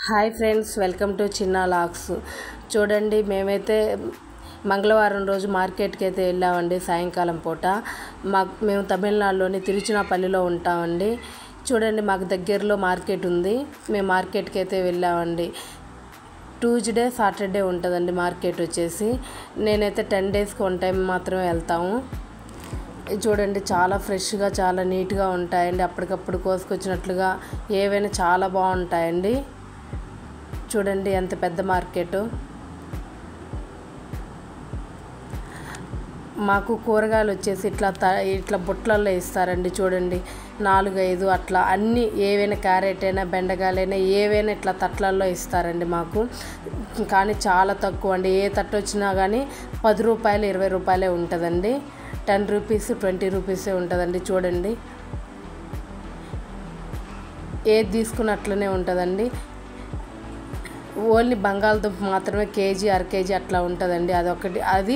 Hi friends, welcome to చిన్న logs. చూడండి, మేమైతే మంగళవారం రోజు మార్కెట్కి అయితే వెళ్ళామండి. సాయంకాలం పూట మేము తమిళనాడులోని తిరుచినాపల్లిలో ఉంటామండి. చూడండి, మాకు దగ్గరలో మార్కెట్ ఉంది. మేము మార్కెట్కి అయితే వెళ్ళామండి. ట్యూస్డే సాటర్డే ఉంటుందండి మార్కెట్ వచ్చేసి. నేనైతే 10 డేస్కి 1 టైం మాత్రమే వెళ్తాము. చూడండి, చాలా ఫ్రెష్గా చాలా నీట్గా ఉంటాయండి. అప్పటికప్పుడు కోసుకొచ్చినట్లుగా ఏవైనా చాలా బాగుంటాయండి. చూడండి, ఎంత పెద్ద మార్కెట్. మాకు కూరగాయలు వచ్చేసి ఇట్లా బుట్టలలో ఇస్తారండి. చూడండి, 4-5 అట్లా అన్నీ, ఏవైనా క్యారెట్ అయినా బెండకాయలైనా ఏవైనా ఇట్లా తట్లల్లో ఇస్తారండి మాకు. కానీ చాలా తక్కువ అండి. ఏ తట్టు వచ్చినా కానీ 10 రూపాయలు 20 రూపాయలే ఉంటుందండి. 10 రూపీస్ 20 రూపీసే ఉంటుందండి. చూడండి, ఏది తీసుకున్నట్లనే ఉంటుందండి. ఓన్లీ బంగాళదుంప మాత్రమే కేజీ 1/2 కేజీ అట్లా ఉంటుందండి. అదొకటి. అది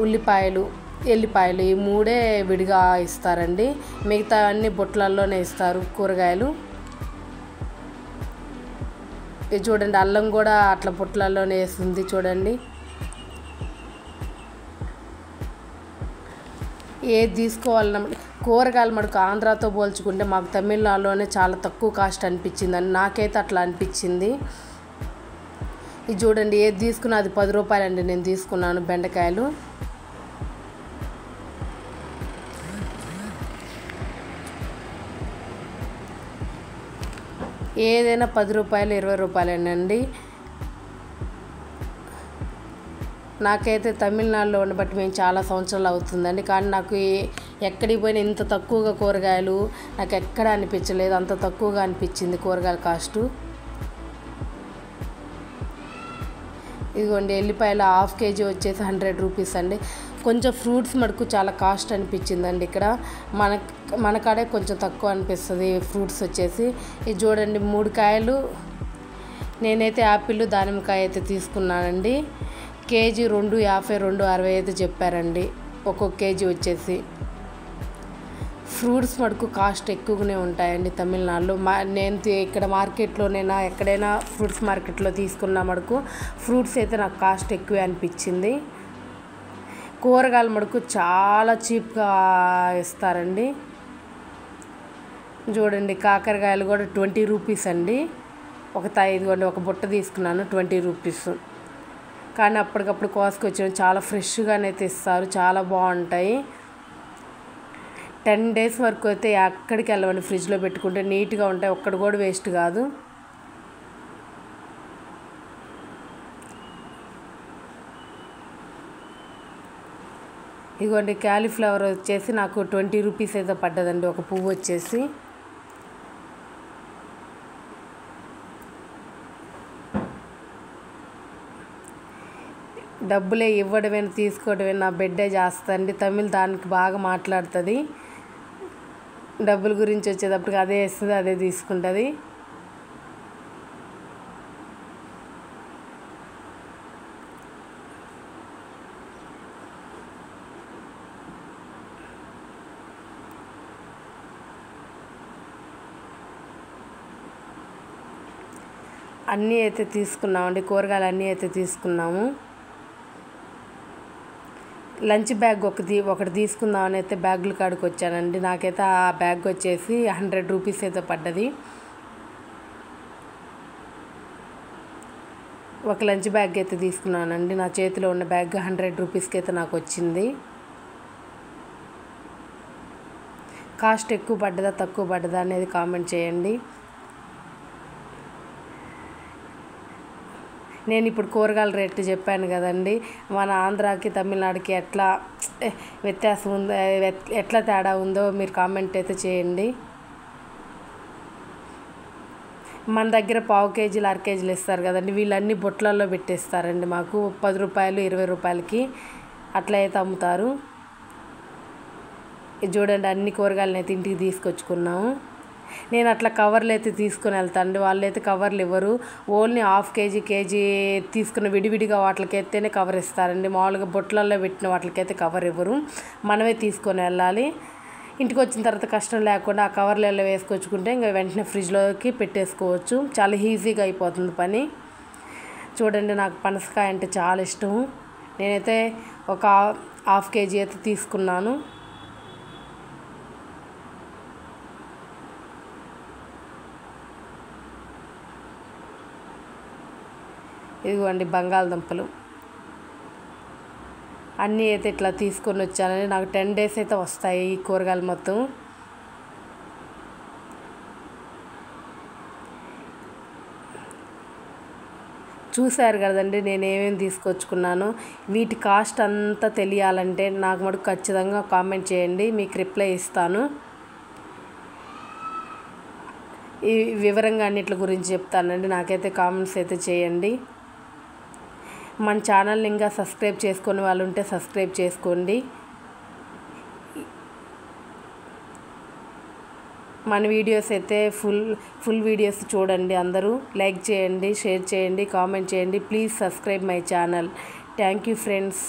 ఉల్లిపాయలు ఎల్లిపాయలు ఈ 3 విడిగా ఇస్తారండి. మిగతా అన్ని బుట్టలలోనే ఇస్తారు కూరగాయలు. ఇది చూడండి, అల్లం కూడా అట్లా బుట్టలలోనే వేస్తుంది. చూడండి, ఏది తీసుకోవాలన్నా కూరగాయలు మనకు ఆంధ్రాతో పోల్చుకుంటే మాకు తమిళనాడులోనే చాలా తక్కువ కాస్ట్ అనిపించిందండి. నాకైతే అట్లా అనిపించింది. ఇది చూడండి, ఏది తీసుకున్నా అది 10 రూపాయలండి. నేను తీసుకున్నాను బెండకాయలు. ఏదైనా 10 రూపాయలు 20 రూపాయలేనండి. నాకైతే తమిళనాడులో ఉండబట్టి మేము చాలా సంవత్సరాలు అవుతుందండి. కానీ నాకు ఎక్కడికి పోయినా ఇంత తక్కువగా కూరగాయలు నాకు ఎక్కడ అనిపించలేదు. అంత తక్కువగా అనిపించింది కూరగాయల కాస్టు. ఇదిగోండి, ఎల్లిపాయలు 1/2 కేజీ వచ్చేసి 100 రూపీస్ అండి. కొంచెం ఫ్రూట్స్ మటుకు చాలా కాస్ట్ అనిపించిందండి. ఇక్కడ మన కాడే కొంచెం తక్కువ అనిపిస్తుంది ఫ్రూట్స్ వచ్చేసి. ఇది చూడండి, 3 కాయలు. నేనైతే యాపిల్ దానిమ్మకాయ అయితే తీసుకున్నానండి. కేజీ 2.50 2.60 అయితే చెప్పారండి ఒక్కొక్క కేజీ వచ్చేసి. ఫ్రూట్స్ మటుకు కాస్ట్ ఎక్కువగానే ఉంటాయండి తమిళనాడులో. నేను ఇక్కడ మార్కెట్లోనైనా ఎక్కడైనా ఫ్రూట్స్ మార్కెట్లో తీసుకున్న మటుకు ఫ్రూట్స్ అయితే నాకు కాస్ట్ ఎక్కువే అనిపించింది. కూరగాయలు మటుకు చాలా చీప్గా ఇస్తారండి. చూడండి, కాకరకాయలు కూడా 20 రూపీస్ అండి. ఇదిగోండి, ఒక బుట్ట తీసుకున్నాను 20 రూపీస్. కానీ అప్పటికప్పుడు కోసుకొచ్చిన చాలా ఫ్రెష్గానైతే ఇస్తారు. చాలా బాగుంటాయి. 10 డేస్ వరకు అయితే ఎక్కడికి వెళ్ళవండి. ఫ్రిడ్జ్లో పెట్టుకుంటే నీట్గా ఉంటాయి. ఒక్కటి కూడా వేస్ట్ కాదు. ఇదిగోండి, క్యాలీఫ్లవర్ వచ్చేసి నాకు 20 రూపీస్ అయితే పడ్డదండి ఒక పువ్వు వచ్చేసి. డబ్బులే ఇవ్వడమేనా తీసుకోవడమే నా బిడ్డే చేస్తుంది. తమిళ్ దానికి బాగా మాట్లాడుతుంది. డబ్బుల గురించి వచ్చేటప్పటికి అదే ఇస్తుంది, అదే తీసుకుంటుంది. అన్నీ అయితే తీసుకున్నామండి, కూరగాయలు అన్నీ అయితే తీసుకున్నాము. లంచ్ బ్యాగ్ ఒకటి తీసుకుందామని అయితే బ్యాగుల కాడికి వచ్చానండి. నాకైతే ఆ బ్యాగ్ వచ్చేసి 100 రూపీస్ అయితే పడ్డది. ఒక లంచ్ బ్యాగ్ అయితే తీసుకున్నానండి. నా చేతిలో ఉన్న బ్యాగ్ 100 రూపీస్కి అయితే నాకు వచ్చింది. కాస్ట్ ఎక్కువ పడ్డదా తక్కువ పడ్డదా అనేది కామెంట్ చేయండి. నేను ఇప్పుడు కూరగాయల రేటు చెప్పాను కదండి. మన ఆంధ్రాకి తమిళనాడుకి ఎట్లా వ్యత్యాసం ఉందో, ఎట్లా తేడా ఉందో మీరు కామెంట్ అయితే చేయండి. మన దగ్గర 1/4 కేజీలు 1/2 కేజీలు ఇస్తారు కదండి. వీళ్ళన్నీ బుట్టలలో పెట్టేస్తారండి. మాకు 10 రూపాయలు 20 రూపాయలకి అట్లా అయితే అమ్ముతారు. ఇది చూడండి, అన్ని కూరగాయలను అయితే ఇంటికి తీసుకొచ్చుకున్నాము. నేను అట్లా కవర్లు అయితే తీసుకుని వెళ్తాను. వాళ్ళు అయితే కవర్లు ఇవ్వరు. ఓన్లీ 1/2 కేజీ తీసుకున్న విడివిడిగా వాటికైతేనే కవర్ ఇస్తారండి. మామూలుగా బుట్టలలో పెట్టిన వాటికైతే కవర్ ఇవ్వరు. మనమే తీసుకొని వెళ్ళాలి. ఇంటికి వచ్చిన తర్వాత కష్టం లేకుండా ఆ కవర్లలో వేసుకొచ్చుకుంటే ఇంకా వెంటనే ఫ్రిడ్జ్లోకి పెట్టేసుకోవచ్చు. చాలా ఈజీగా అయిపోతుంది పని. చూడండి, నాకు పనసకాయ అంటే చాలా ఇష్టం. నేనైతే ఒక హాఫ్ కేజీ అయితే తీసుకున్నాను. ఇదిగోండి బంగాళదుంపలు అన్నీ అయితే ఇట్లా తీసుకొని వచ్చానని. నాకు 10 days అయితే వస్తాయి ఈ కూరగాయలు మొత్తం. చూశారు కదండి నేను ఏమేమి తీసుకొచ్చుకున్నాను. వీటి కాస్ట్ అంతా తెలియాలంటే నాకు మటుకు ఖచ్చితంగా కామెంట్ చేయండి, మీకు రిప్లై ఇస్తాను. ఈ వివరంగా అన్నిటి గురించి చెప్తానండి. నాకైతే కామెంట్స్ అయితే చేయండి. మన ఛానల్ని ఇంకా సబ్స్క్రైబ్ చేసుకునే వాళ్ళు ఉంటే సబ్స్క్రైబ్ చేసుకోండి. మన వీడియోస్ అయితే ఫుల్ వీడియోస్ చూడండి. అందరూ లైక్ చేయండి, షేర్ చేయండి, కామెంట్ చేయండి. Please subscribe my channel. Thank you friends.